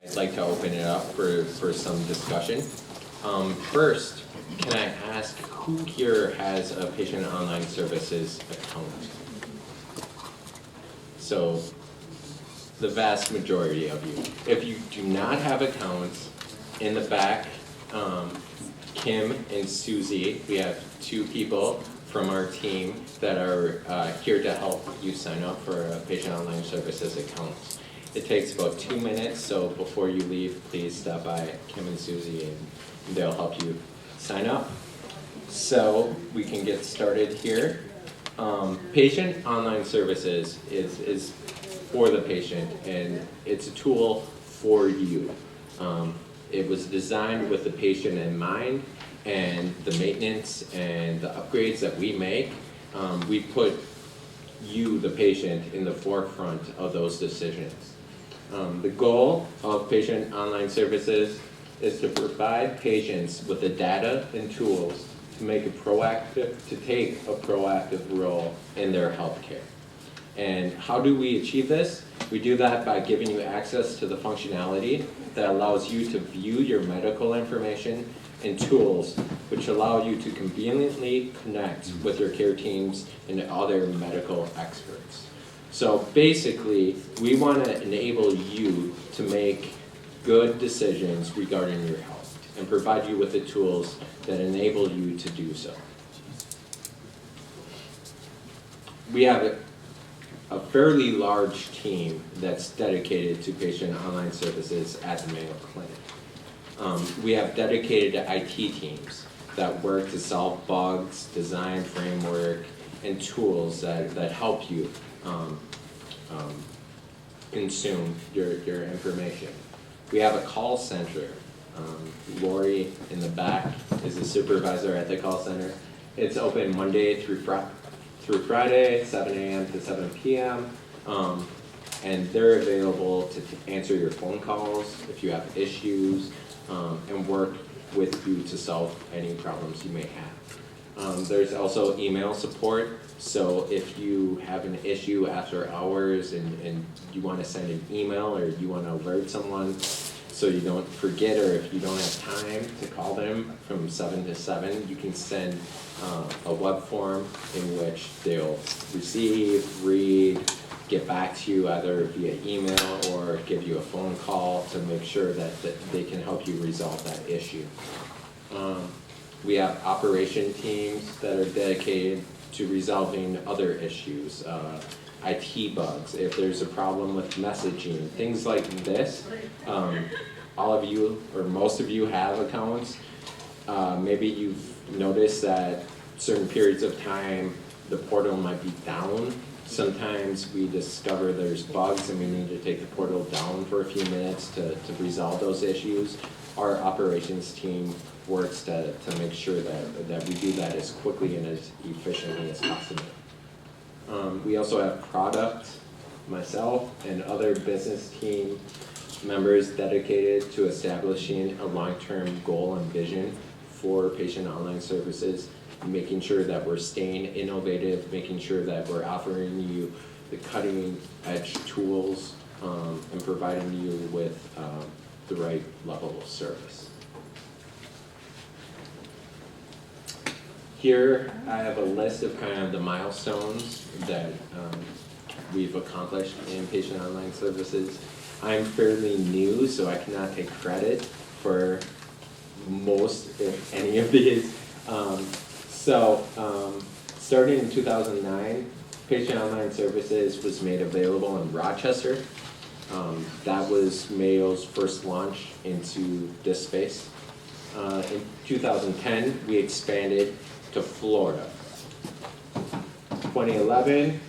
I'd like to open it up for some discussion. First, can I ask who here has a patient online services account? So, the vast majority of you. If you do not have accounts, in the back, Kim and Susie, we have two people from our team that are here to help you sign up for a patient online services account. It takes about 2 minutes, so before you leave, please stop by Kim and Susie and they'll help you sign up. So we can get started here. Patient online services is for the patient, and it's a tool for you. It was designed with the patient in mind, and the maintenance and the upgrades that we make, we put you, the patient, in the forefront of those decisions. The goal of patient online services is to provide patients with the data and tools to take a proactive role in their healthcare. And how do we achieve this? We do that by giving you access to the functionality that allows you to view your medical information and tools which allow you to conveniently connect with your care teams and other medical experts. So basically, we want to enable you to make good decisions regarding your health and provide you with the tools that enable you to do so. We have a fairly large team that's dedicated to patient online services at the Mayo Clinic. We have dedicated IT teams that work to solve bugs, design framework, and tools that help you consume your information. We have a call center. Lori in the back is a supervisor at the call center. It's open Monday through Friday, 7 a.m. to 7 p.m. And they're available to answer your phone calls if you have issues and work with you to solve any problems you may have. There's also email support. So if you have an issue after hours and you want to send an email or you want to alert someone so you don't forget, or if you don't have time to call them from 7 to 7, you can send a web form in which they'll receive, read, get back to you either via email or give you a phone call to make sure that they can help you resolve that issue. We have operation teams that are dedicated to resolving other issues, IT bugs, if there's a problem with messaging, things like this. All of you, or most of you, have accounts. Maybe you've noticed that certain periods of time the portal might be down. Sometimes we discover there's bugs and we need to take the portal down for a few minutes to resolve those issues. Our operations team works to make sure that we do that as quickly and as efficiently as possible. We also have product, myself, and other business team members dedicated to establishing a long-term goal and vision for patient online services, making sure that we're staying innovative, making sure that we're offering you the cutting-edge tools and providing you with the right level of service. Here I have a list of kind of the milestones that we've accomplished in patient online services. I'm fairly new, so I cannot take credit for most, if any, of these. Starting in 2009, patient online services was made available in Rochester. That was Mayo's first launch into this space. In 2010, we expanded to Florida. 2011,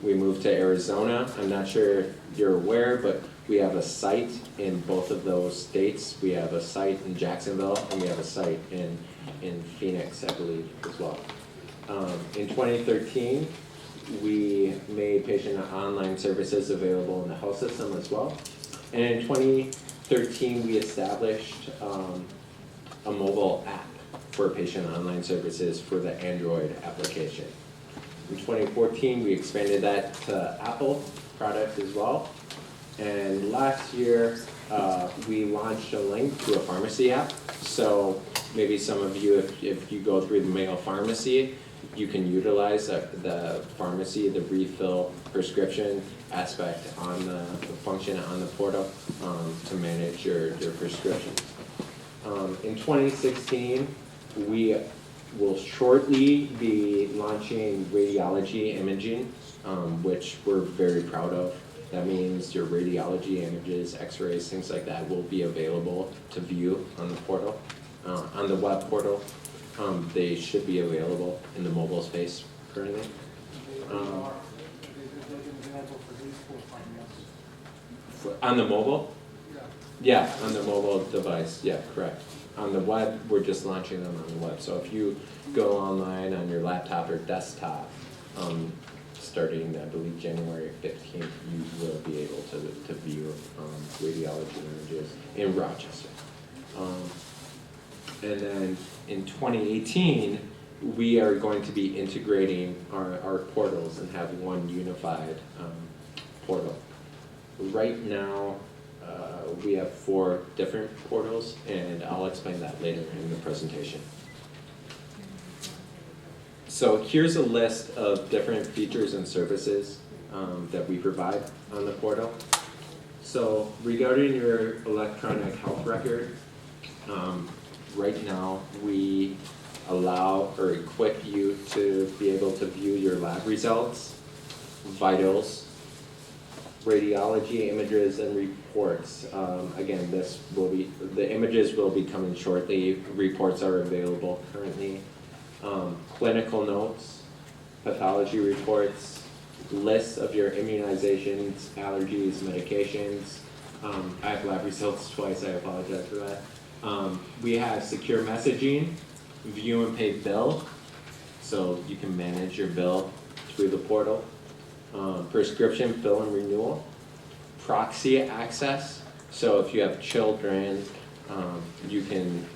we moved to Arizona. I'm not sure if you're aware, but we have a site in both of those states. We have a site in Jacksonville, and we have a site in Phoenix, I believe, as well. In 2013, we made patient online services available in the health system as well. And in 2013, we established a mobile app for patient online services for the Android application. In 2014, we expanded that to Apple product as well. And last year, we launched a link to a pharmacy app. So maybe some of you, if you go through the Mayo pharmacy, you can utilize the pharmacy, the refill prescription aspect on the function on the portal to manage your prescriptions. In 2016, we will shortly be launching radiology imaging, which we're very proud of. That means your radiology images, x-rays, things like that will be available to view on the portal, on the web portal. They should be available in the mobile space currently. On the mobile? Yeah, on the mobile device, yeah, correct. On the web, we're just launching them on the web. So if you go online on your laptop or desktop, starting, I believe, January 15th, you will be able to view radiology images in Rochester. And then in 2018, we are going to be integrating our portals and have one unified portal. Right now, we have 4 different portals, and I'll explain that later in the presentation. So here's a list of different features and services that we provide on the portal. So regarding your electronic health record, right now we allow or equip you to be able to view your lab results, vitals, radiology images, and reports. Again, the images will be coming shortly. Reports are available currently. Clinical notes, pathology reports, lists of your immunizations, allergies, medications. I have lab results twice, I apologize for that. We have secure messaging, view and pay bill, so you can manage your bill through the portal. Prescription fill and renewal, proxy access, so if you have children, you can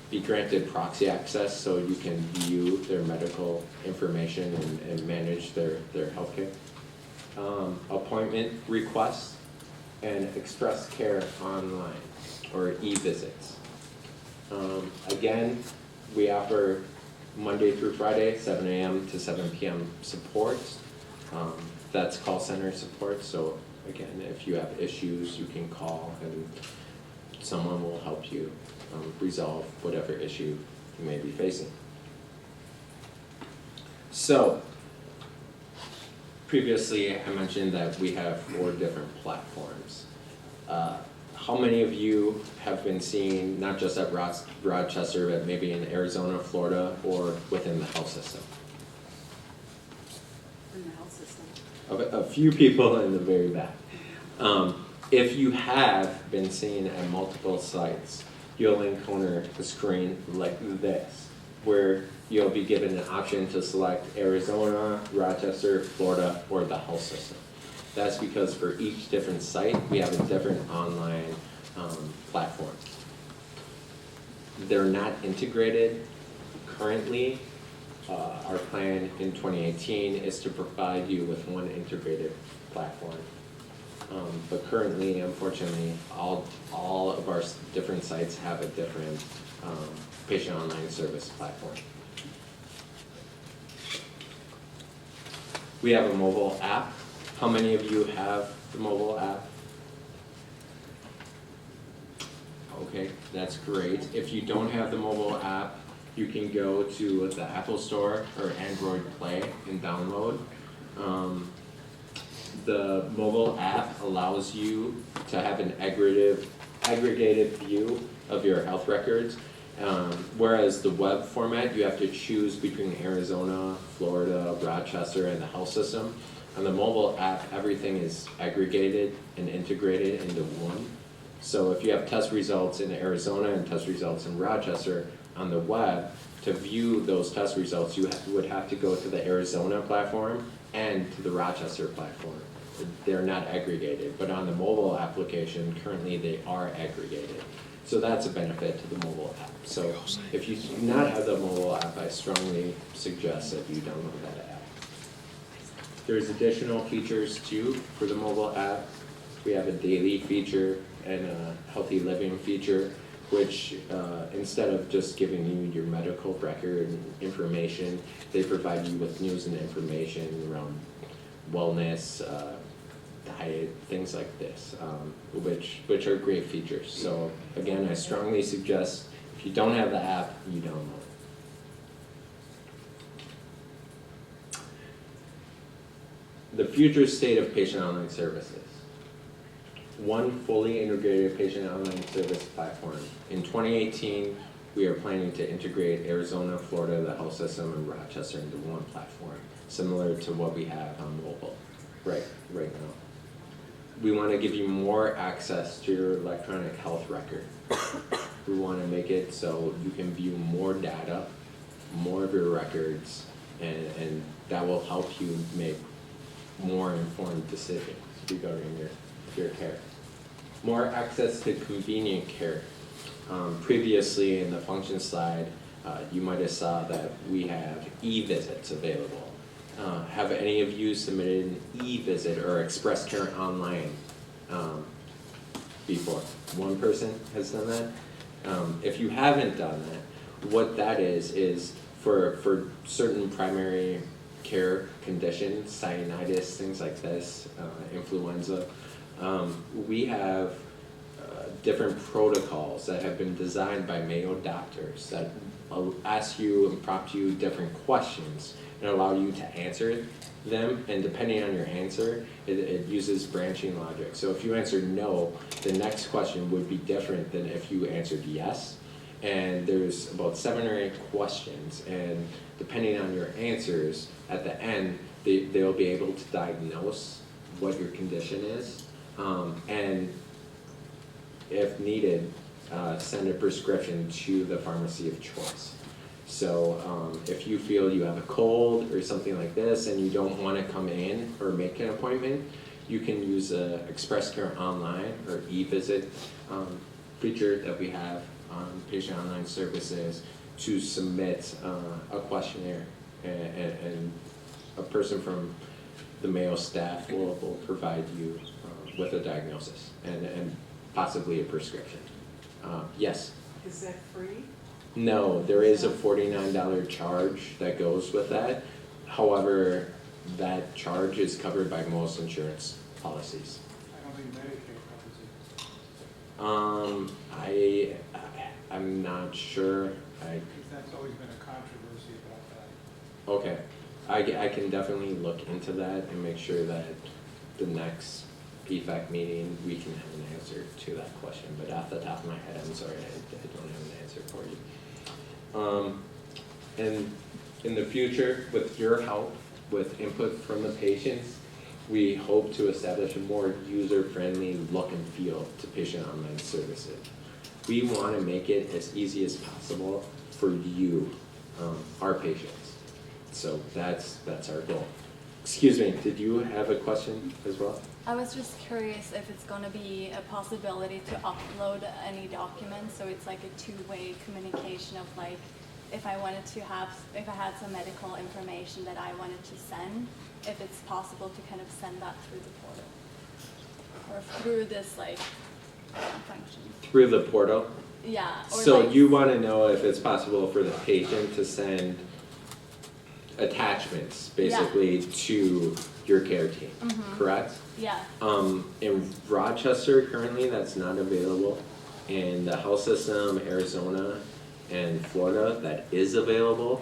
be granted proxy access so you can view their medical information and manage their healthcare. Appointment requests and express care online or e-visits. Again, we offer Monday through Friday, 7 a.m. to 7 p.m. support. That's call center support, so again, if you have issues, you can call and someone will help you resolve whatever issue you may be facing. So, previously I mentioned that we have 4 different platforms. How many of you have been seeing, not just at Rochester, but maybe in Arizona, Florida, or within the health system? In the health system. A few people in the very back. If you have been seen at multiple sites, you'll encounter a screen like this, where you'll be given an option to select Arizona, Rochester, Florida, or the health system. That's because for each different site, we have a different online platform. They're not integrated currently. Our plan in 2018 is to provide you with one integrated platform. But currently, unfortunately, all of our different sites have a different patient online service platform. We have a mobile app. How many of you have the mobile app? Okay, that's great. If you don't have the mobile app, you can go to the Apple Store or Android Play and download. The mobile app allows you to have an aggregated view of your health records, whereas the web format, you have to choose between Arizona, Florida, Rochester, and the health system. On the mobile app, everything is aggregated and integrated into one. So if you have test results in Arizona and test results in Rochester on the web, to view those test results, you would have to go to the Arizona platform and to the Rochester platform. They're not aggregated, but on the mobile application, currently they are aggregated. So that's a benefit to the mobile app. So if you do not have the mobile app, I strongly suggest that you download that app. There's additional features too for the mobile app. We have a daily feature and a healthy living feature, which instead of just giving you your medical record and information, they provide you with news and information around wellness, diet, things like this, which are great features. So again, I strongly suggest if you don't have the app, you download it. The future state of patient online services. One fully integrated patient online service platform. In 2018, we are planning to integrate Arizona, Florida, the health system, and Rochester into one platform, similar to what we have on mobile right now. We want to give you more access to your electronic health record. We want to make it so you can view more data, more of your records, and that will help you make more informed decisions regarding your care. More access to convenient care. Previously in the function slide, you might have saw that we have e-visits available. Have any of you submitted an e-visit or express care online before? One person has done that? If you haven't done that, what that is for certain primary care conditions, sinusitis, things like this, influenza, we have different protocols that have been designed by Mayo doctors that ask you and prompt you different questions and allow you to answer them, and depending on your answer, it uses branching logic. So if you answered no, the next question would be different than if you answered yes. And there's about 7 or 8 questions, and depending on your answers, at the end, they'll be able to diagnose what your condition is, and if needed, send a prescription to the pharmacy of choice. So if you feel you have a cold or something like this and you don't want to come in or make an appointment, you can use a Express Care Online or e-visit feature that we have on patient online services to submit a questionnaire, and a person from the Mayo staff will provide you with a diagnosis and possibly a prescription. Yes? Is that free? No, there is a $49 charge that goes with that. However, that charge is covered by most insurance policies. I don't think Medicaid covers it. I'm not sure. That's always been a controversy about that. Okay, I can definitely look into that and make sure that the next PFAC meeting we can have an answer to that question. But off the top of my head, I'm sorry, I don't have an answer for you. And in the future, with your help, with input from the patients, we hope to establish a more user-friendly look and feel to patient online services. We want to make it as easy as possible for you, our patients. So that's our goal. Excuse me, did you have a question as well? I was just curious if it's going to be a possibility to upload any documents, so it's like a two-way communication of like, if I had some medical information that I wanted to send, if it's possible to kind of send that through the portal or through this like function. Through the portal? Yeah. Or so like, you want to know if it's possible for the patient to send attachments basically to your care team, correct? Yeah. In Rochester currently that's not available. In the health system, Arizona and Florida, that is available.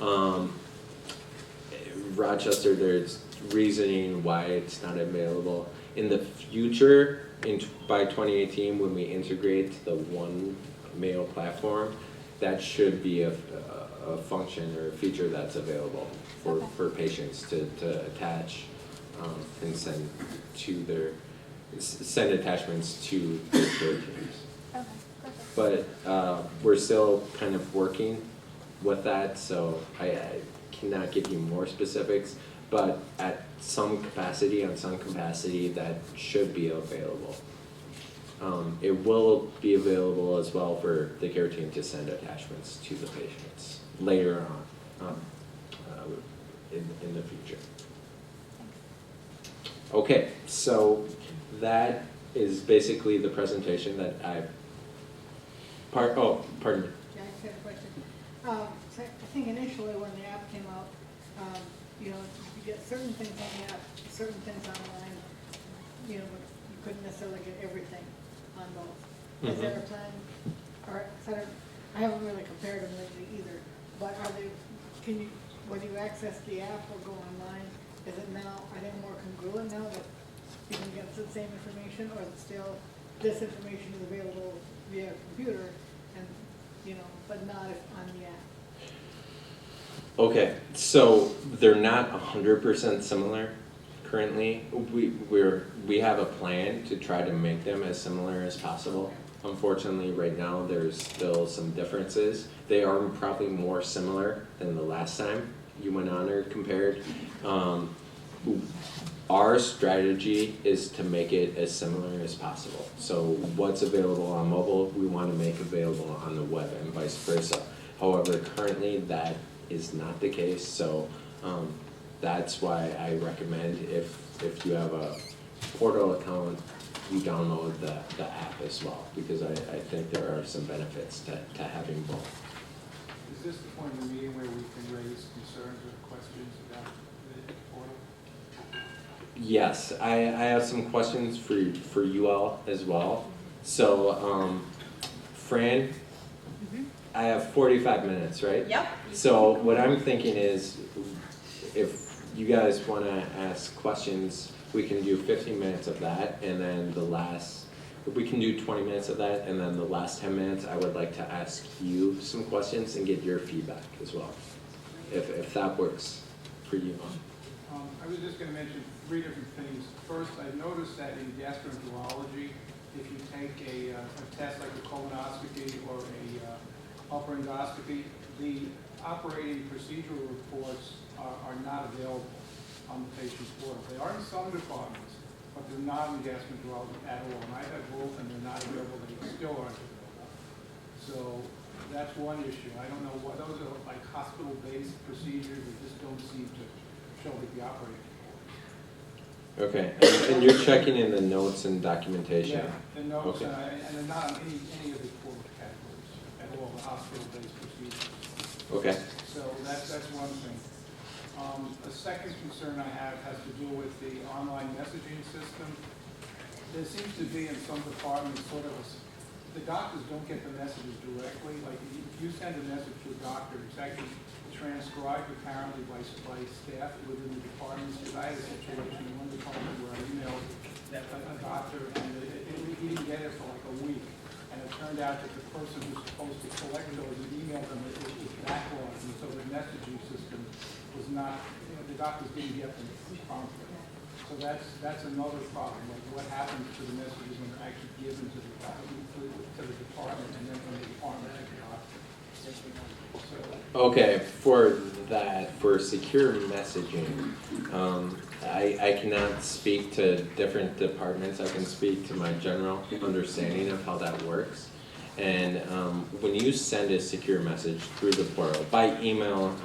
Okay. Rochester, there's reasoning why it's not available. In the future, by 2018, when we integrate to the one Mayo platform, that should be a function or a feature that's available for patients to attach and send attachments to their care teams. Okay. Perfect. But we're still kind of working with that, so I cannot give you more specifics, but at some capacity, that should be available. It will be available as well for the care team to send attachments to the patients later on in the future. Okay, so that is basically the presentation that pardon me. Yeah, I just had a question. So I think initially when the app came out, you know, you get certain things on the app, certain things online, you know, but you couldn't necessarily get everything on both. Is there a plan, or, I haven't really compared them lately either, but are they, can you, when you access the app or go online, is it now, are they more congruent now that you can get the same information, or is it still, this information is available via computer and, you know, but not on the app? Okay, so they're not 100% similar currently. We have a plan to try to make them as similar as possible. Unfortunately, right now, there's still some differences. They are probably more similar than the last time you went on or compared. Our strategy is to make it as similar as possible. So what's available on mobile, we want to make available on the web and vice versa. However, currently that is not the case, so that's why I recommend if you have a portal account, you download the app as well, because I think there are some benefits to having both. Is this the point of the meeting where we can raise concerns or questions about the portal? Yes, I have some questions for you all as well. So, Fran, I have 45 minutes, right? Yep. So what I'm thinking is, if you guys want to ask questions, we can do 15 minutes of that, and then we can do 20 minutes of that, and then the last 10 minutes, I would like to ask you some questions and get your feedback as well, if that works for you. I was just going to mention 3 different things. First, I've noticed that in gastroenterology, if you take a test like a colonoscopy or a upper endoscopy, the operating procedural reports are not available on the patient's portal. They are in some departments, but they're not in gastroenterology at all. And I have both, and they're not available, they still aren't available. So that's one issue. I don't know what, those are like hospital-based procedures that just don't seem to show with the operating report. Okay, and you're checking in the notes and documentation? Yeah, the notes, Okay. and they're not on any of the core categories at all, the hospital-based procedures. Okay. So that's one thing. A second concern I have has to do with the online messaging system. There seems to be in some departments sort of the doctors don't get the messages directly. Like if you send a message to a doctor, it's actually transcribed apparently by staff within the departments. Because I had a situation in one department where I emailed a doctor and he didn't get it for like a week. And it turned out that the person who's supposed to collect those and email them, it was backlogged, and so the messaging system was not, the doctors didn't get them promptly. So that's another problem, like what happens to the messages when they're actually given to the department, and then when the department to the doctor. So, Okay, for secure messaging, I cannot speak to different departments. I can speak to my general understanding of how that works. And when you send a secure message through the portal, by email,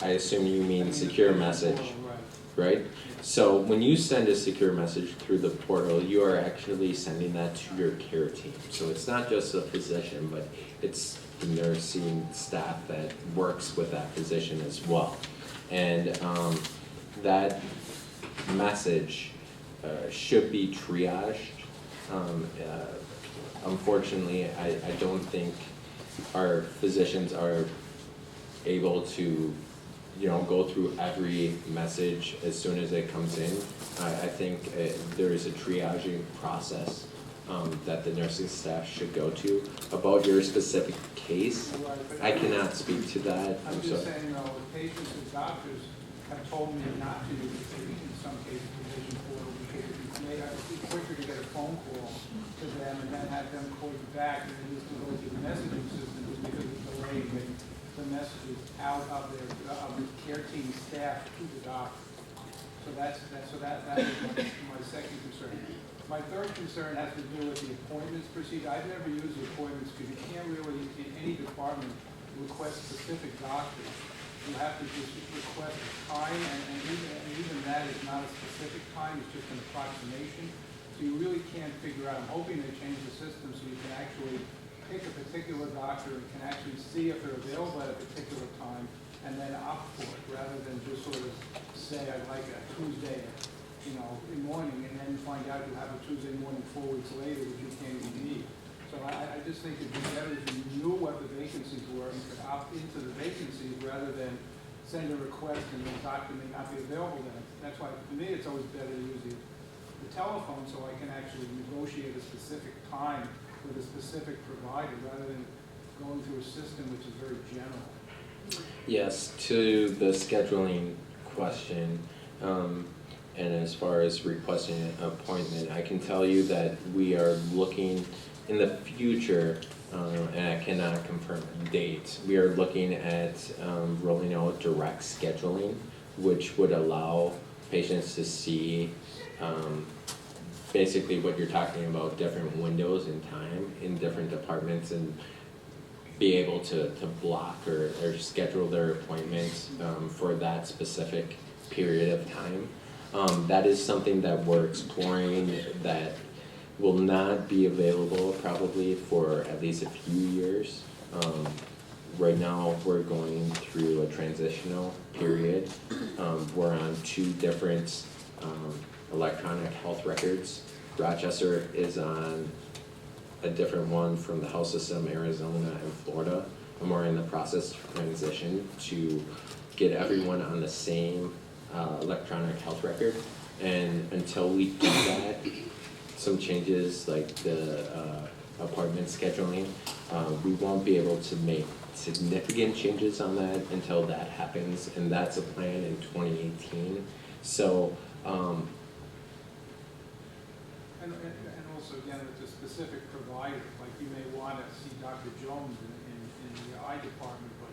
I assume you mean secure message, right? So when you send a secure message through the portal, you are actually sending that to your care team. So it's not just a physician, but it's the nursing staff that works with that physician as well. And that message should be triaged. Unfortunately, I don't think our physicians are able to, go through every message as soon as it comes in. I think there is a triaging process that the nursing staff should go to. About your specific case, I cannot speak to that. I'm just saying, though, patients and doctors have told me not to use it in some cases, the patient portal, because it's quicker to get a phone call to them and then have them call you back than it is to go through the messaging system, just because of the delay in getting the messages out of the care team staff to the doctor. So that is my second concern. My third concern has to do with the appointments procedure. I've never used the appointments because you can't really, in any department, request specific doctors. you have to just request a time, and even that is not a specific time, it's just an approximation. So you really can't figure out. I'm hoping they change the system so you can actually pick a particular doctor and can actually see if they're available at a particular time and then opt for it, rather than just sort of say, I'd like a Tuesday, in morning, and then find out you have a Tuesday morning 4 weeks later that you can't even meet. So I just think it'd be better if you knew what the vacancies were and could opt into the vacancies rather than send a request and the doctor may not be available then. That's why, for me, it's always better to use the telephone so I can actually negotiate a specific time with a specific provider rather than going through a system which is very general. Yes, to the scheduling question, and as far as requesting an appointment, I can tell you that we are looking in the future, and I cannot confirm a date, we are looking at rolling out direct scheduling, which would allow patients to see basically what you're talking about, different windows in time in different departments, and be able to block or schedule their appointments for that specific period of time. That is something that we're exploring that will not be available probably for at least a few years. Right now, we're going through a transitional period. We're on 2 different electronic health records. Rochester is on a different one from the health system, Arizona and Florida, and we're in the process of transition to get everyone on the same electronic health record. And until we do that, some changes like the appointment scheduling, we won't be able to make significant changes on that until that happens, and that's a plan in 2018. So And also, again, with the specific provider, like you may want to see Dr. Jones in the eye department, but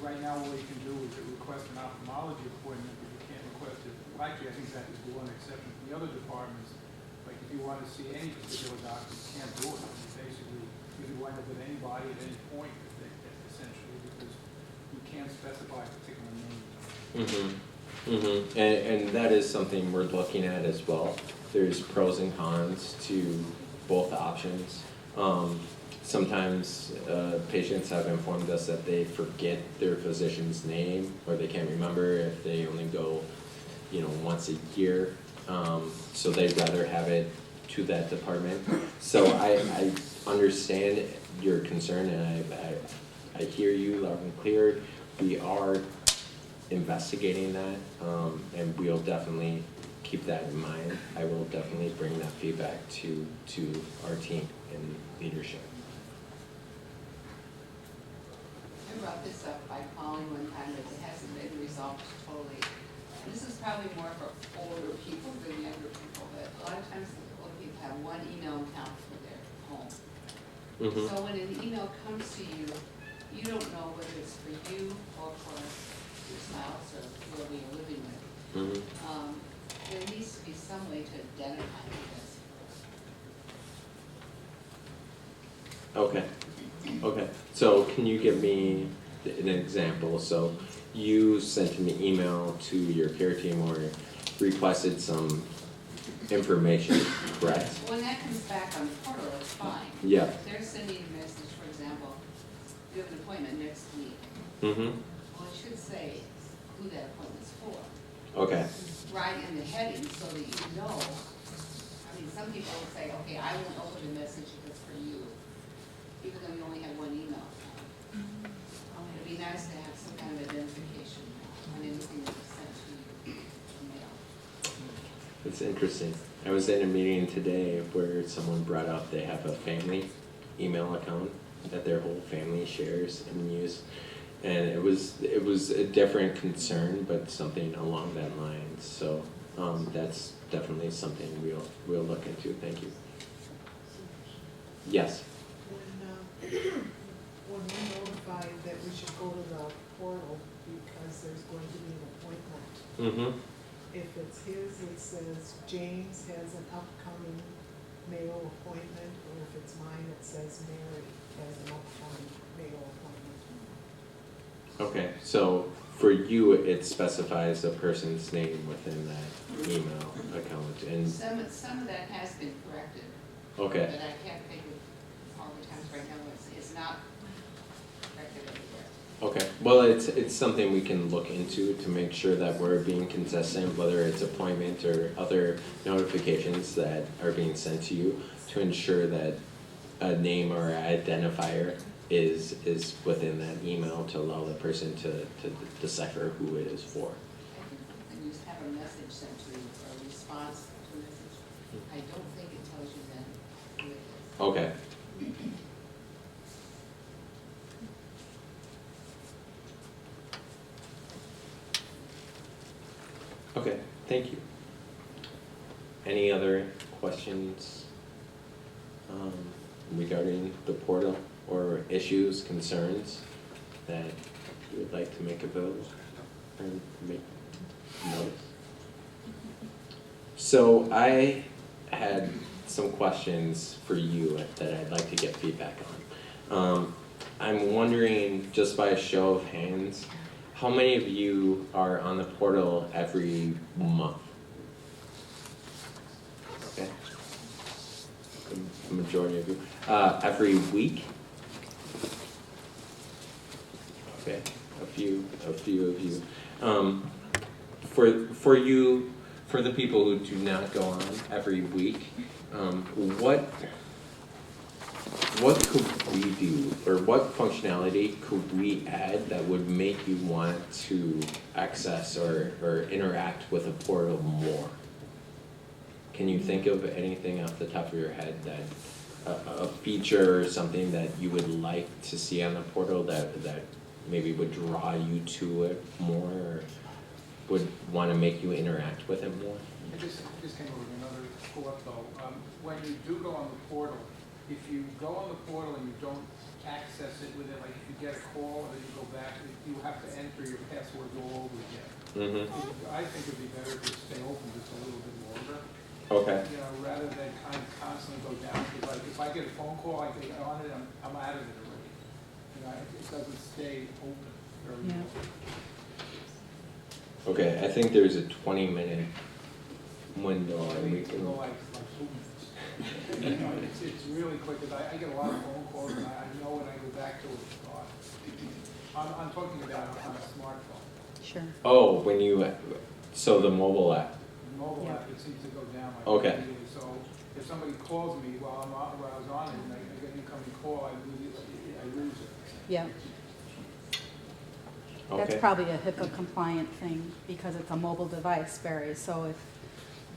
right now what you can do is request an ophthalmology appointment, but you can't request it. Well, actually, I think that is the one exception. The other departments, like if you want to see any particular doctor, you can't do it. Basically, you can wind up with anybody at any point, essentially, because you can't specify a particular name. And that is something we're looking at as well. There's pros and cons to both options. Sometimes patients have informed us that they forget their physician's name, or they can't remember if they only go, once a year. So they'd rather have it to that department. So I understand your concern, and I hear you loud and clear. We are investigating that, and we'll definitely keep that in mind. I will definitely bring that feedback to our team and leadership. I brought this up by calling one time, but it hasn't been resolved totally. And this is probably more for older people than younger people, but a lot of times older people have one email account for their home. So when an email comes to you, you don't know whether it's for you or for your spouse or whoever you're living with. There needs to be some way to identify this. Okay. So can you give me an example? So you sent an email to your care team or requested some information, correct? When that comes back on the portal, it's fine. Yeah. If they're sending a message, for example, you have an appointment next week. Well, it should say who that appointment's for. Okay. Right in the heading so that you know. I mean, some people will say, okay, I won't open the message if it's for you, even though you only have one email. It'd be nice to have some kind of identification on anything that's sent to you in mail. It's interesting. I was in a meeting today where someone brought up they have a family email account that their whole family shares and use. And it was a different concern, but something along that line. So that's definitely something we'll look into. Thank you. Yes. When we notified that we should go to the portal because there's going to be an appointment. If it's his, it says James has an upcoming Mayo appointment, or if it's mine, it says Mary has an upcoming Mayo appointment. Okay, so for you, it specifies the person's name within that email account, and, Some of that has been corrected, okay, but I can't think of all the times right now, it's not corrected everywhere. okay. Well, it's something we can look into to make sure that we're being consistent, whether it's appointment or other notifications that are being sent to you, to ensure that a name or identifier is within that email to allow the person to decipher who it is for. I think when you have a message sent to you, or a response to a message, I don't think it tells you then who it is. Okay. Okay, thank you. Any other questions regarding the portal or issues, concerns that you would like to make available or make notice? So I had some questions for you that I'd like to get feedback on. I'm wondering, just by a show of hands, how many of you are on the portal every month? Okay. The majority of you. Every week? Okay, a few of you. For the people who do not go on every week, what could we do, or what functionality could we add that would make you want to access or interact with a portal more? Can you think of anything off the top of your head that a feature or something that you would like to see on the portal that maybe would draw you to it more, or would want to make you interact with it more? I just came over with another pull-up though. When you do go on the portal, if you go on the portal and you don't access it within, like if you get a call and then you go back, you have to enter your passwords all over again. Mm-hmm. I think it'd be better to stay open just a little bit longer. Okay. You know, rather than kind of constantly go down, because like if I get a phone call, I get on it, I'm out of it already. You know, it doesn't stay open very Yeah. long. Okay, I think there's a 20-minute window and we It's can. like 2 minutes. You know, it's really quick, because I get a lot of phone calls, and I know when I go back to it, it's gone. I'm talking about on a smartphone. Sure. Oh, so the mobile app. The mobile Yeah. app, it seems to go down like Okay. immediately. So if somebody calls me while I was on it, and I get an incoming call, I lose it. Yeah, that's Okay. probably a HIPAA compliant thing because it's a mobile device, Barry. So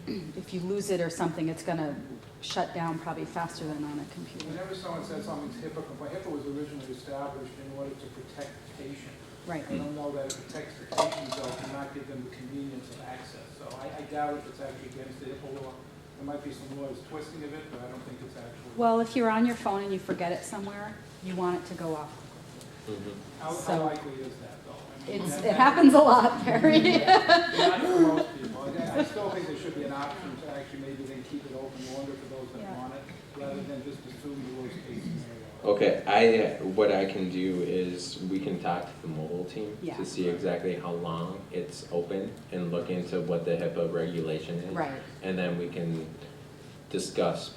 if you lose it or something, it's gonna shut down probably faster than on a computer. Whenever someone says something's HIPAA compliant, HIPAA was originally established in order to protect the patient. Right. I don't know that it protects the patient, though, and not give them the convenience of access. So I doubt if it's actually against the HIPAA law. There might be some laws twisting of it, but I don't think it's actually. Well, if you're on your phone and you forget it somewhere, you want it to go off. Mhm. How so- likely is that, though? I mean, It happens a lot, Barry. Not for most people. I still think there should be an option to actually maybe then keep it open longer for those that Yeah. want it, rather than just assume the worst case scenario. Okay, what I can do is we can talk to the mobile team Yeah. to see exactly how long it's open and look into what the HIPAA regulation is. Right. And then we can discuss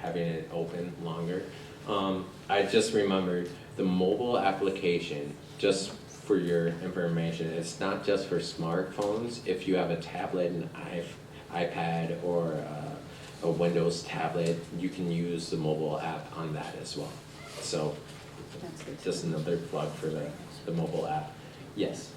having it open longer. I just remembered the mobile application, just for your information, it's not just for smartphones. If you have a tablet, an iPad, or a Windows tablet, you can use the mobile app on that as well. So That's good. just another plug for the mobile app. Yes.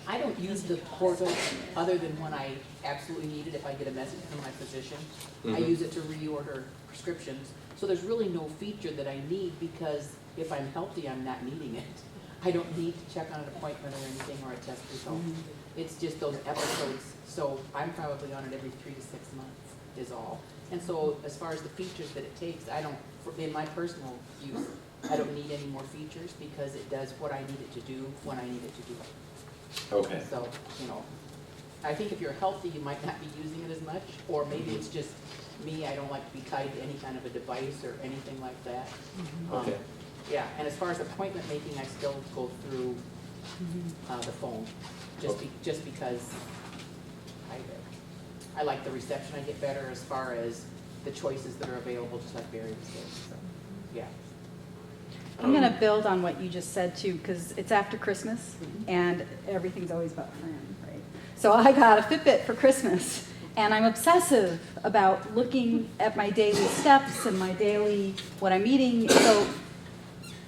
I don't use the portal other than when I absolutely need it, if I get a message from my physician. I Mhm. use it to reorder prescriptions. So there's really no feature that I need, because if I'm healthy, I'm not needing it. I don't need to check on an appointment or anything, or a test result. It's just those episodes, so I'm probably on it every 3 to 6 months is all. And so as far as the features that it takes, in my personal use, I don't need any more features, because it does what I need it to do when I need it to do it. Okay. So, I think if you're healthy, you might not be using it as much, or maybe it's just me, I don't like to be tied to any kind of a device or anything like that. Okay. Yeah, and as far as appointment making, I still go through the phone, just because I like the reception I get better as far as the choices that are available, just like Barry was saying, so, yeah. I'm gonna build on what you just said too, because it's after Christmas and everything's always about Fran, right? So I got a Fitbit for Christmas and I'm obsessive about looking at my daily steps and my daily, what I'm eating. So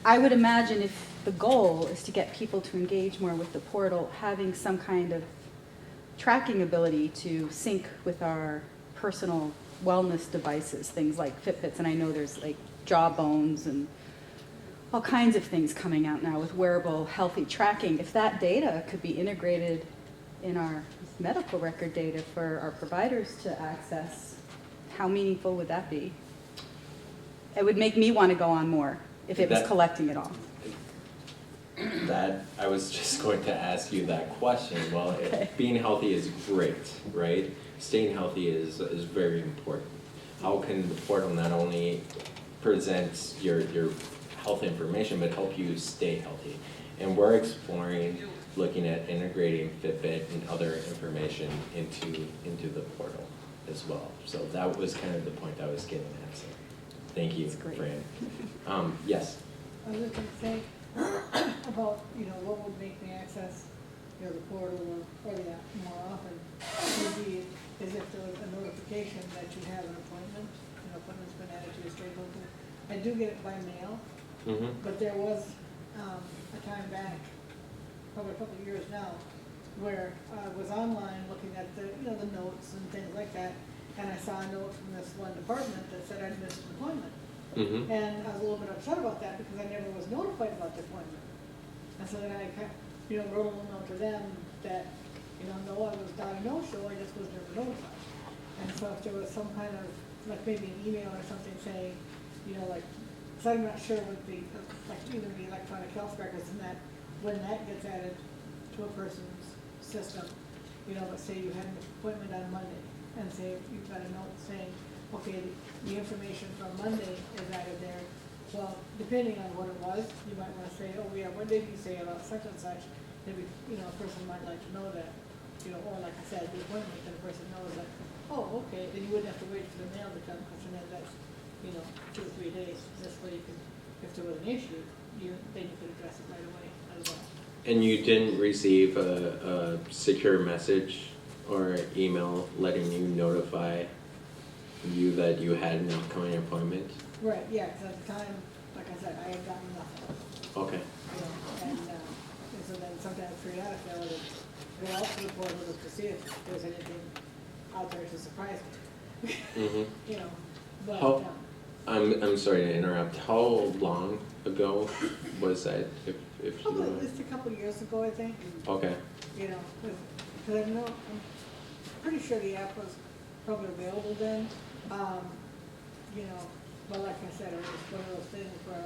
I would imagine if the goal is to get people to engage more with the portal, having some kind of tracking ability to sync with our personal wellness devices, things like Fitbits, and I know there's like Jawbones and all kinds of things coming out now with wearable healthy tracking. If that data could be integrated in our medical record data for our providers to access, how meaningful would that be? It would make me want to go on more if it was collecting it all. That, I was just going to ask you that question. Well, Okay. being healthy is great, right? Staying healthy is very important. How can the portal not only present your health information, but help you stay healthy? And we're exploring, looking at integrating Fitbit and other information into the portal as well. So that was kind of the point I was getting at. So thank you, That's great. Fran. Yes. I was gonna say about, what would make me access, the portal or the app more often, would be as if there was a notification that you have an appointment, an appointment's been added to your schedule. I do get it by mail, Mm-hmm. but there was a time back, probably a couple of years now, where I was online looking at the notes and things like that, and I saw a note from this one department that said I'd missed an appointment. Mm-hmm. And I was a little bit upset about that because I never was notified about the appointment. And so then I wrote a little note to them that, no, I was not a no-show, I just was never notified. And so if there was some kind of, like maybe an email or something saying, because I'm not sure what either the electronic health records and that, when that gets added to a person's system, let's say you had an appointment on Monday, and say you've got a note saying, okay, the information from Monday is added there. Well, depending on what it was, you might want to say, oh yeah, what did you say about such and such? Maybe, a person might like to know that, or like I said, the appointment, that a person knows that, oh, okay, then you wouldn't have to wait for the mail to come, because then that's, 2 or 3 days. This way you could, if there was an issue, then you could address it right away as well. And you didn't receive a secure message or email letting you notify you that you had an upcoming appointment? Right, yeah, because at the time, like I said, I had gotten nothing. Okay. And so then sometimes periodically I would go out to the portal to see if there's anything out there to surprise me. Mm-hmm. But, How- I'm sorry to interrupt. How long ago was that? If you probably at know? least a couple of years ago, I think. Okay. Because I'm pretty sure the app was probably available then. But like I said, it was one of those things where,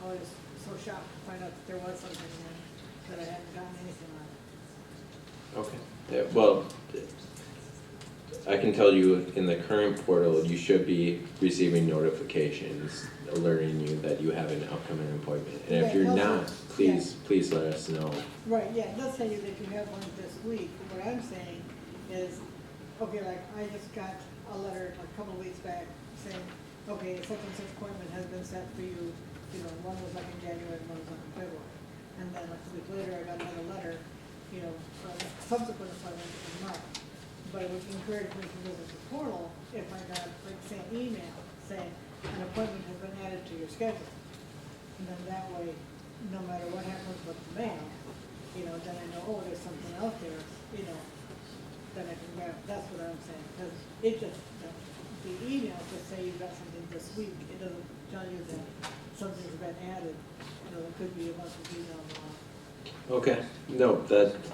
I was so shocked to find out that there was something there that I hadn't gotten anything on. Okay. Yeah, well, I can tell you in the current portal, you should be receiving notifications alerting you that you have an upcoming appointment. And if Yeah, you're also- not, please let us know. Right, yeah, it does say that you have one this week. What I'm saying is, okay, like I just got a letter like a couple of weeks back saying, okay, such and such appointment has been set for you. One was like in January, and one was like in February. And then like a week later, I got another letter, for a subsequent appointment in March. But it would encourage me to visit the portal if I got, like, say, an email saying an appointment has been added to your schedule. And then that way, no matter what happens with the mail, then I know, oh, there's something out there, then I can grab. That's what I'm saying, because it just, the email just say you've got something this week, it doesn't tell you that something's been added. It could be a bunch of emails on. Okay, no,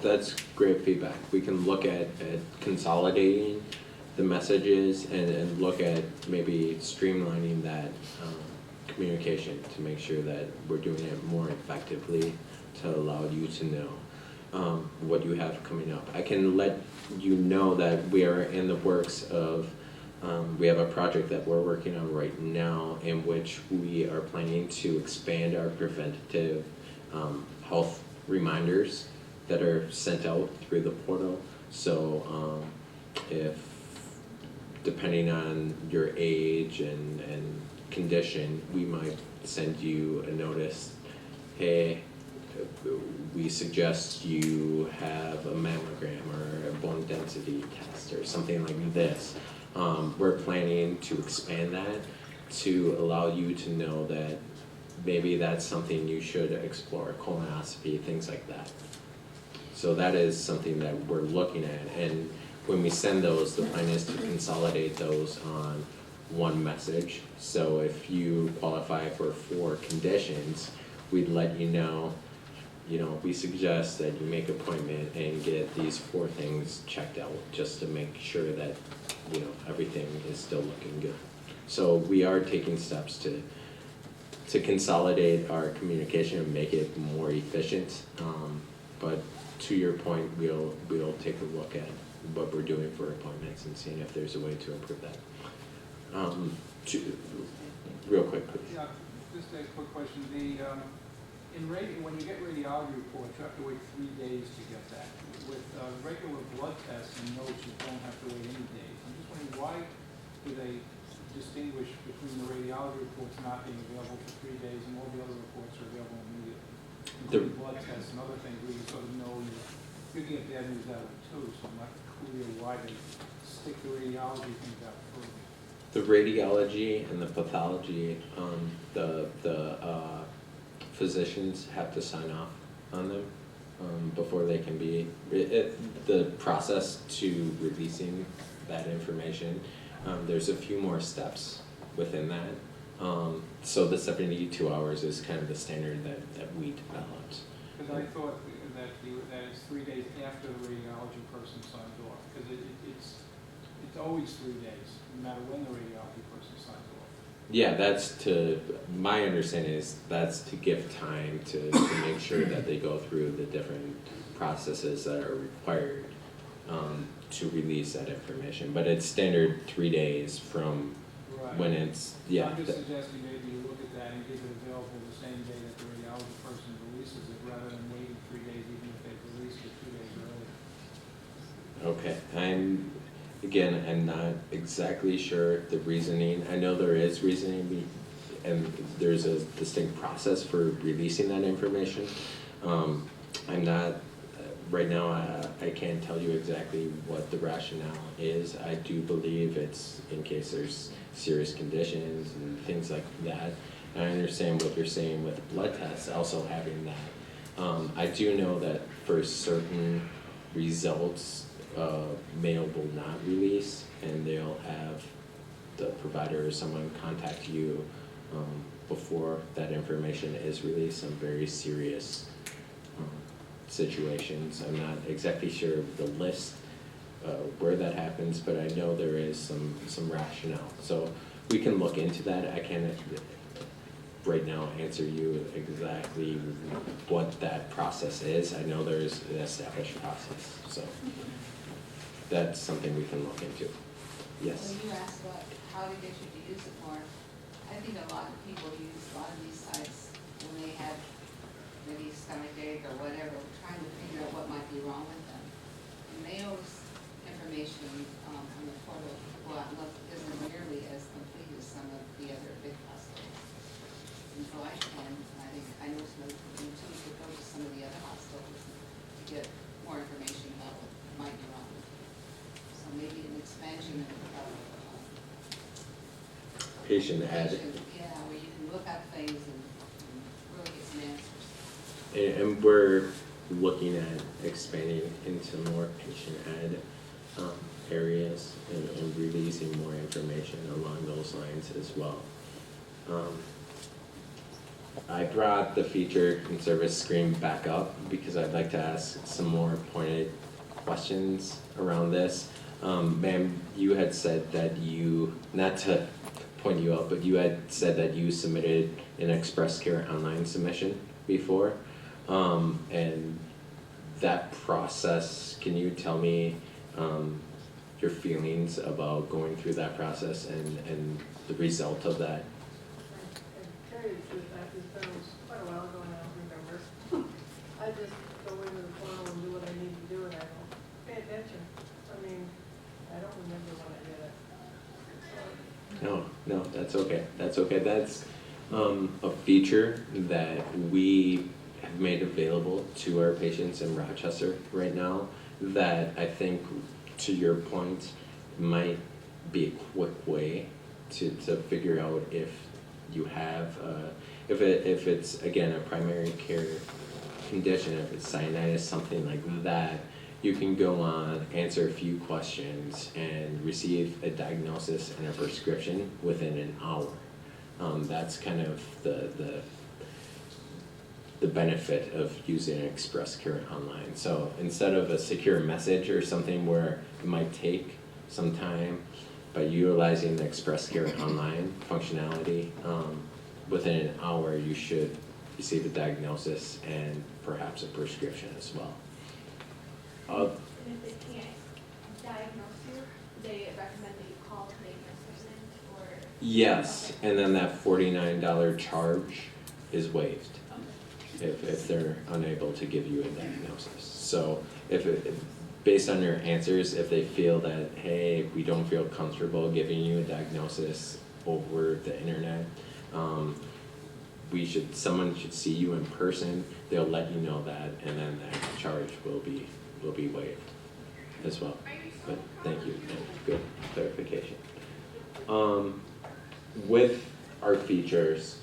that's great feedback. We can look at consolidating the messages and look at maybe streamlining that communication to make sure that we're doing it more effectively to allow you to know what you have coming up. I can let you know that we are in the works of We have a project that we're working on right now in which we are planning to expand our preventative health reminders that are sent out through the portal. So if, depending on your age and condition, we might send you a notice, hey, we suggest you have a mammogram or a bone density test or something like this. We're planning to expand that to allow you to know that maybe that's something you should explore, colonoscopy, things like that. So that is something that we're looking at, and when we send those, the plan is to consolidate those on one message. So if you qualify for 4 conditions, we'd let you know, we suggest that you make an appointment and get these 4 things checked out just to make sure that, everything is still looking good. So we are taking steps to consolidate our communication and make it more efficient. But to your point, we'll take a look at what we're doing for appointments and seeing if there's a way to improve that. Real quick, please. Yeah, just a quick question. When you get radiology reports, you have to wait 3 days to get that. With regular blood tests and notes, you don't have to wait any days. I'm just wondering, why do they distinguish between the radiology reports not being available for 3 days and all the other reports are available immediately? Including blood tests and other things where you sort of know you're getting bad news out of it too, so I'm not clear why they stick the radiology things out first. The radiology and the pathology, the physicians have to sign off on them before they can be, the process to releasing that information, there's a few more steps within that. So the 72 hours is kind of the standard that we developed. Because I thought that it's 3 days after the radiology person signs off, because it's always 3 days, no matter when the radiology person signs off. Yeah, my understanding is that's to give time to make sure that they go through the different processes that are required to release that information. But it's standard 3 days from Right. when it's, yeah. I'm just suggesting maybe you look at that and give it available the same day that the radiology person releases it, rather than waiting 3 days, even if they've released it 2 days early. Okay, I'm not exactly sure the reasoning. I know there is reasoning and there's a distinct process for releasing that information. I'm not, right now, I can't tell you exactly what the rationale is. I do believe it's in case there's serious conditions and things like that. And I understand what you're saying with blood tests, also having that. I do know that for certain results, Mayo will not release, and they'll have the provider or someone contact you before that information is released. Some very serious situations. I'm not exactly sure of the list where that happens, but I know there is some rationale. So we can look into that. I can't right now answer you exactly what that process is. I know there is an established process, so that's something we can look into. Yes. When you asked how to get you to use it more, I think a lot of people use a lot of these sites when they have maybe stomachache or whatever, trying to figure out what might be wrong with them. And Mayo's information on the portal isn't nearly as complete as some of the other big hospitals. And so I know some other people too, could go to some of the other hospitals to get more information about what might be wrong. So maybe an expansion of Patient ad. yeah, where you can look up things and really get some answers. And we're looking at expanding into more patient ad areas and releasing more information along those lines as well. I brought the feature and service screen back up because I'd like to ask some more pointed questions around this. Ma'am, you had said that not to point you out, but you had said that you submitted an Express Care online submission before. And that process, can you tell me your feelings about going through that process and the result of that. And tell you the truth, that was quite a while ago and I don't remember. I just go into the portal and do what I need to do and I don't pay attention. I mean, I don't remember when I did it. No, that's okay. That's okay. That's a feature that we have made available to our patients in Rochester right now that I think, to your point, might be a quick way to figure out if you have, if it's, again, a primary care condition, if it's sinusitis, something like that. You can go on, answer a few questions, and receive a diagnosis and a prescription within an hour. That's kind of the benefit of using Express Care Online. So instead of a secure message or something where it might take some time, by utilizing the Express Care Online functionality, within an hour you should receive a diagnosis and perhaps a prescription as well. And if they can't diagnose you, they recommend that you call to make an assessment or? Yes, and then that $49 charge is waived if they're unable to give you a diagnosis. So if based on your answers, if they feel that, hey, we don't feel comfortable giving you a diagnosis over the internet, someone should see you in person. They'll let you know that, and then that charge will be waived as well. But thank you, good clarification. With our features,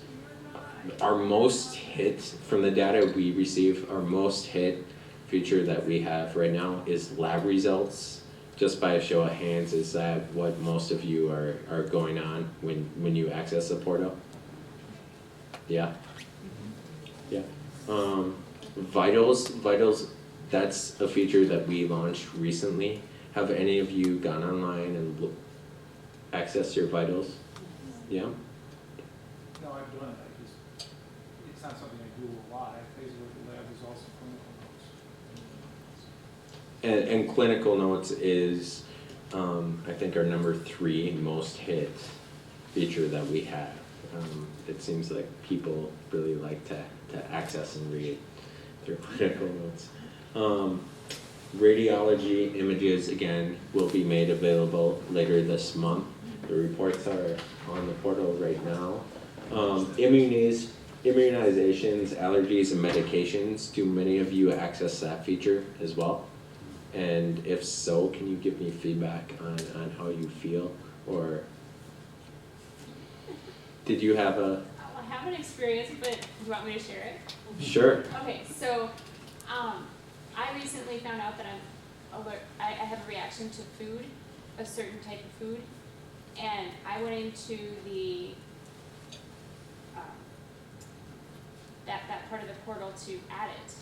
our most hit, from the data we receive, our most hit feature that we have right now is lab results. Just by a show of hands, is that what most of you are going on when you access the portal? Yeah? Yeah. Vitals, that's a feature that we launched recently. Have any of you gone online and accessed your vitals? Yeah? No, I've done it, it's not something I do a lot, I basically look at lab results and clinical notes. And clinical notes is, I think, our number 3 most hit feature that we have. It seems like people really like to access and read their clinical notes. Radiology images, again, will be made available later this month. The reports are on the portal right now. Immunizations, allergies, and medications, do many of you access that feature as well? And if so, can you give me feedback on how you feel? Or did you have a... I have an experience, but do you want me to share it? Sure. Okay, so I recently found out that I have a reaction to food, a certain type of food, and I went into the that part of the portal to add it.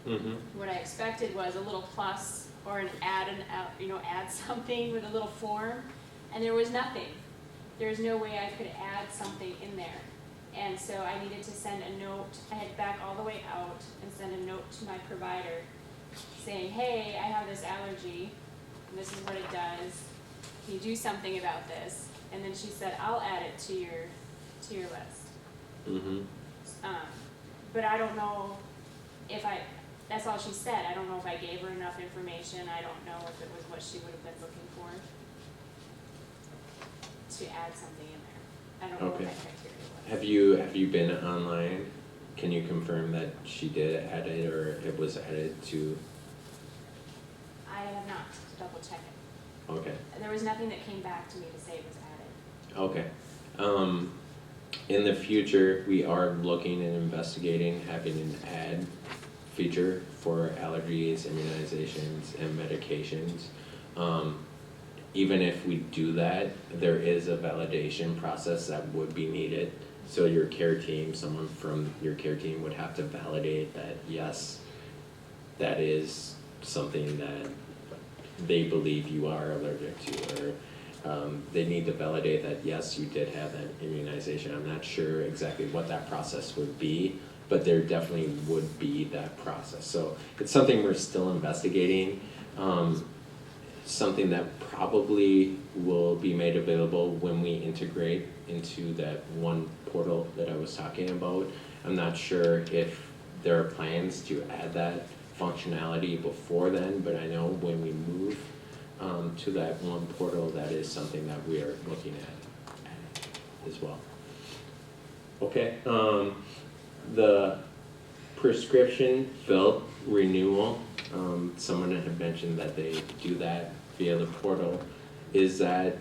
Mm-hmm. What I expected was a little plus or an add something with a little form, and there was nothing. There was no way I could add something in there. And so I needed to send a note. I had to back all the way out and send a note to my provider saying, hey, I have this allergy, and this is what it does. Can you do something about this? And then she said, I'll add it to your list. Mm-hmm. But I don't know if that's all she said. I don't know if I gave her enough information. I don't know if it was what she would have been looking for to add something in there. I don't know what that criteria was. Have you been online? Can you confirm that she did add it, or it was added to? I have not double checked it. Okay. There was nothing that came back to me to say it was added. Okay. In the future, we are looking and investigating having an ad feature for allergies, immunizations, and medications. Even if we do that, there is a validation process that would be needed. So your care team, someone from your care team would have to validate that, yes, that is something that they believe you are allergic to, or they need to validate that, yes, you did have that immunization. I'm not sure exactly what that process would be, but there definitely would be that process. So it's something we're still investigating. something that probably will be made available when we integrate into that one portal that I was talking about. I'm not sure if there are plans to add that functionality before then, but I know when we move to that one portal, that is something that we are looking at as well. Okay, the prescription fill renewal, someone had mentioned that they do that via the portal. Is that,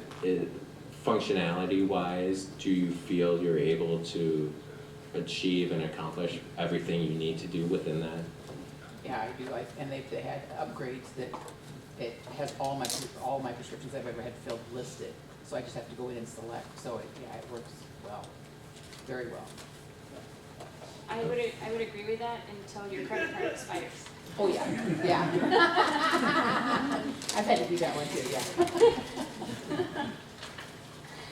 functionality wise, do you feel you're able to achieve and accomplish everything you need to do within that? Yeah, I do, and they had upgrades that it has all my prescriptions I've ever had filled listed, so I just have to go in and select, so it works well, very well. I would agree with that until your credit card expires. Oh, yeah. I've had to do that one too, yeah.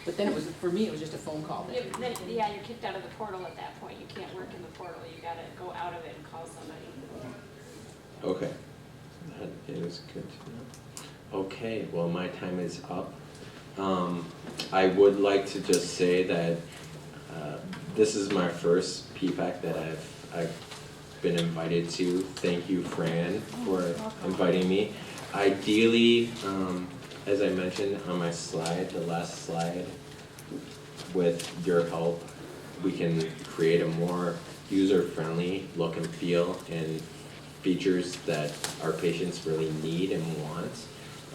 But then for me, it was just a phone call. Yeah, you're kicked out of the portal at that point. You can't work in the portal. You gotta go out of it and call somebody. Okay, that is good to know. Okay, well, my time is up. I would like to just say that this is my first PFAC that I've been invited to. Thank you, Fran, for inviting me. Ideally, as I mentioned on my slide, the last slide, with your help, we can create a more user-friendly look and feel and features that our patients really need and want.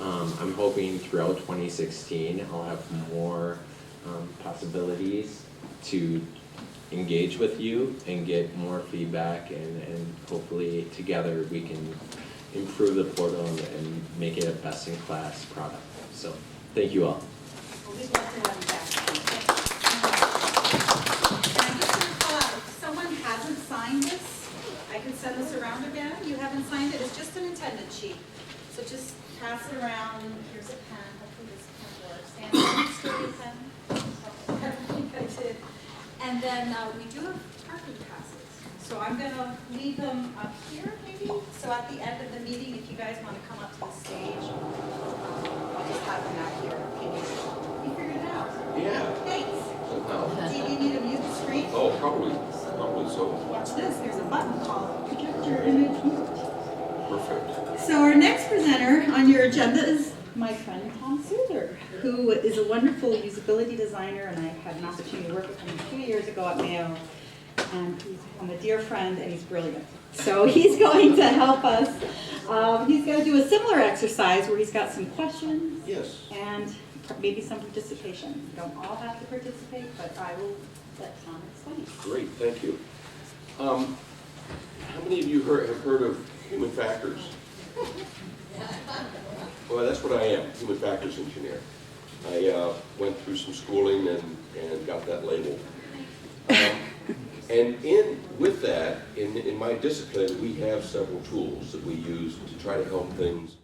I'm hoping throughout 2016 I'll have more possibilities to engage with you and get more feedback, and hopefully together we can improve the portal and make it a best-in-class product. So thank you all. Well, we'd love to have you back. And I'm just going to call out, if someone hasn't signed this, I can send this around again. You haven't signed it, it's just an attendance sheet. So just pass it around. Here's a pen, hopefully this pen works. And it's still a pen. Everything I did. And then we do have parking passes. So I'm going to leave them up here maybe. So at the end of the meeting, if you guys want to come up to the stage, I'll just have them out here. You figured it out? Yeah. Thanks. Somehow. Do you need to mute the screen? Oh, probably so. Watch this, there's a button called Projector Image Mute. Perfect. So our next presenter on your agenda is my friend Tom Souther, who is a wonderful usability designer, and I had an opportunity to work with him 2 years ago at Mayo. And he's become a dear friend, and he's brilliant. So he's going to help us. He's going to do a similar exercise where he's got some questions. Yes. And maybe some participation. You don't all have to participate, but I will let Tom explain. Great, thank you. How many of you have heard of human factors? Well, that's what I am, human factors engineer. I went through some schooling and got that label. And with that, in my discipline, we have several tools that we use to try to help things